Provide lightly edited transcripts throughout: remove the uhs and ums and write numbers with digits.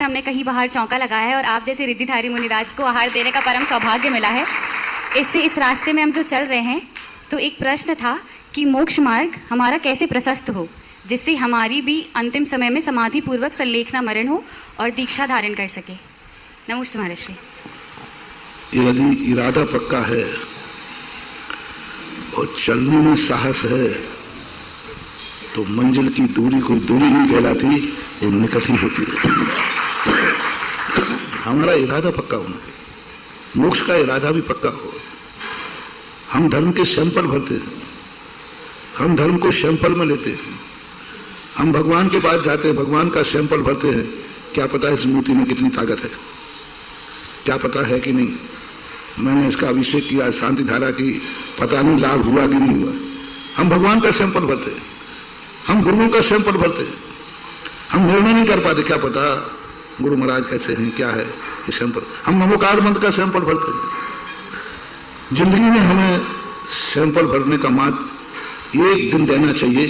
हमने कहीं बाहर चौका लगाया है और आप जैसे रिद्धिधारी मुनिराज को आहार देने का परम सौभाग्य मिला है। इससे इस रास्ते में हम जो चल रहे हैं, तो एक प्रश्न था कि मोक्ष मार्ग हमारा कैसे प्रशस्त हो, जिससे हमारी भी अंतिम समय में समाधि पूर्वक संलेखना मरण हो और दीक्षा धारण कर सके। नमस्ते महर्षि। यदि इरादा पक्का है और चलने में साहस है तो मंजिल की दूरी कोई दूरी नहीं कहलाती, वो निकट ही होती है। हमारा इरादा पक्का होना चाहिए, मोक्ष का इरादा भी पक्का हो। हम धर्म के सैंपल भरते हैं, हम धर्म को सैंपल में लेते हैं, हम भगवान के पास जाते हैं, भगवान का सैंपल भरते हैं। क्या पता इस मूर्ति में कितनी ताकत है, क्या पता है कि नहीं। मैंने इसका अभिषेक किया, शांति धारा की, पता नहीं लाभ हुआ कि नहीं हुआ। हम भगवान का सैंपल भरते हैं, हम गुरुओं का सैंपल भरते हैं। हम निर्णय नहीं कर पाते, क्या पता गुरु महाराज कैसे हैं, क्या है ये सैंपल। हम नमोकार मंत्र का सैंपल भरते हैं। जिंदगी में हमें सैंपल भरने का मात्र एक दिन देना चाहिए,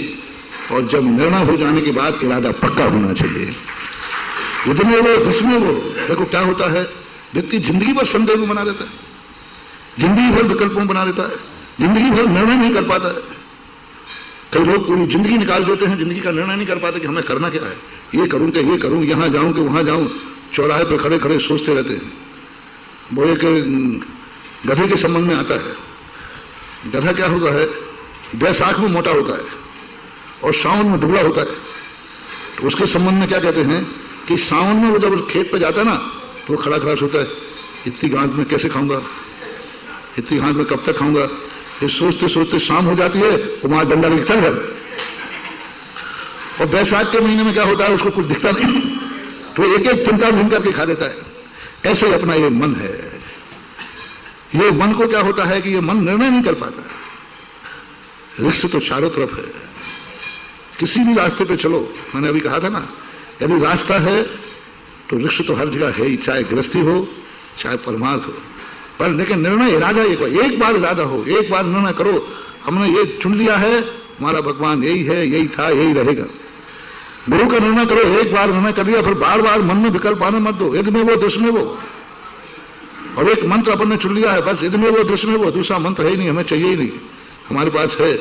और जब निर्णय हो जाने के बाद इरादा पक्का होना चाहिए। इतने वो जिसमें वो देखो क्या होता है, व्यक्ति जिंदगी भर संदेह में बना रहता है, जिंदगी भर विकल्पों में बना रहता है, जिंदगी भर निर्णय नहीं कर पाता है। कई लोग पूरी जिंदगी निकाल देते हैं, जिंदगी का निर्णय नहीं कर पाते कि हमें करना क्या है, ये करूं कि ये करूं, यहां जाऊं कि वहां जाऊं। चौराहे पर खड़े खड़े सोचते रहते हैं। वो एक गधे के संबंध में आता है। गधा क्या होता है, बैसाख में मोटा होता है और सावन में दुबला होता है। तो उसके संबंध में क्या कहते हैं कि सावन में वो जब खेत पे जाता है ना, तो वो खड़ा खड़ा सोचता है, इतनी घास में कैसे खाऊंगा, इतनी घास में कब तक खाऊंगा। ये सोचते सोचते शाम हो जाती है, वो वहां डंडा लेके चल जाए। और बैसाख के महीने में क्या होता है, उसको कुछ दिखता नहीं, तो एक एक चिंता भून करके खा लेता है। ऐसे अपना ये मन है। ये मन को क्या होता है कि ये मन निर्णय नहीं कर पाता। रिश्ते तो चारों तरफ है, किसी भी रास्ते पे चलो। मैंने अभी कहा था ना, यदि रास्ता है तो रिश्ते तो हर जगह है ही, चाहे गृहस्थी हो चाहे परमार्थ हो। पर लेकिन निर्णय इरादा एक बार इरादा हो, एक बार निर्णय करो, हमने ये चुन लिया है, हमारा भगवान यही है, यही था, यही रहेगा। गुरु का निर्णय करो, एक बार निर्णय कर लिया, फिर बार बार मन में विकल्प आने मत दो। यदि में वो दृश्य में वो, और एक मंत्र अपन ने चुन लिया है, बस यदि में वो दृश्य में वो, दूसरा मंत्र है ही नहीं, हमें चाहिए ही नहीं, हमारे पास है।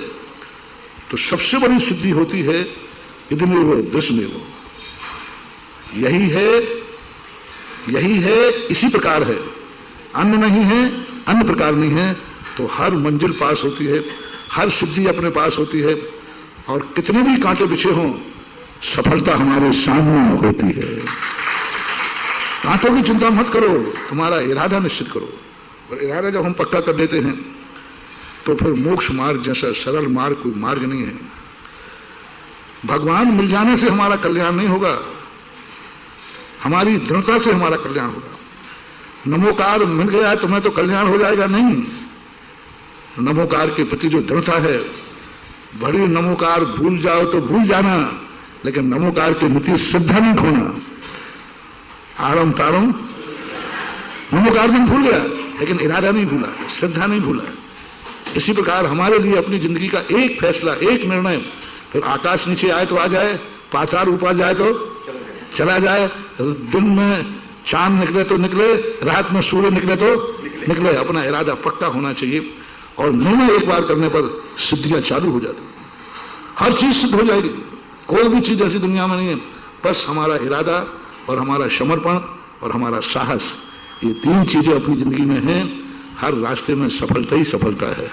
तो सबसे बड़ी सिद्धि होती है यदि में वो दृश्य में वो। यही है, इसी प्रकार है, अन्य नहीं है, अन्य प्रकार नहीं है। तो हर मंजिल पास होती है, हर सिद्धि अपने पास होती है, और कितने भी कांटे बिछे हों, सफलता हमारे सामने होती है। कांटों की चिंता मत करो, तुम्हारा इरादा निश्चित करो। और इरादा जब हम पक्का कर लेते हैं तो फिर मोक्ष मार्ग जैसा सरल मार्ग कोई मार्ग नहीं है। भगवान मिल जाने से हमारा कल्याण नहीं होगा, हमारी दृढ़ता से हमारा कल्याण होगा। नमोकार मिल गया है तुम्हें तो कल्याण हो जाएगा, नहीं। नमोकार के प्रति जो दृढ़ता है, बड़ी नमोकार भूल जाओ तो भूल जाना, लेकिन नमोकार के नीति श्रद्धा नहीं खोना। आरम तारम नमोकार में भूल गया, लेकिन इरादा नहीं भूला, श्रद्धा नहीं भूला। इसी प्रकार हमारे लिए अपनी जिंदगी का एक फैसला, एक निर्णय, फिर आकाश नीचे आए तो आ जाए, पाताल ऊपर जाए तो चला जाए, दिन में चांद निकले तो निकले, रात में सूर्य निकले तो निकले। अपना इरादा पक्का होना चाहिए, और निर्णय एक बार करने पर सिद्धियां चालू हो जाती, हर चीज सिद्ध हो जाएगी। कोई भी चीज ऐसी दुनिया में नहीं है, बस हमारा इरादा और हमारा समर्पण और हमारा साहस, ये तीन चीजें अपनी जिंदगी में हैं। हर रास्ते में सफलता ही सफलता है।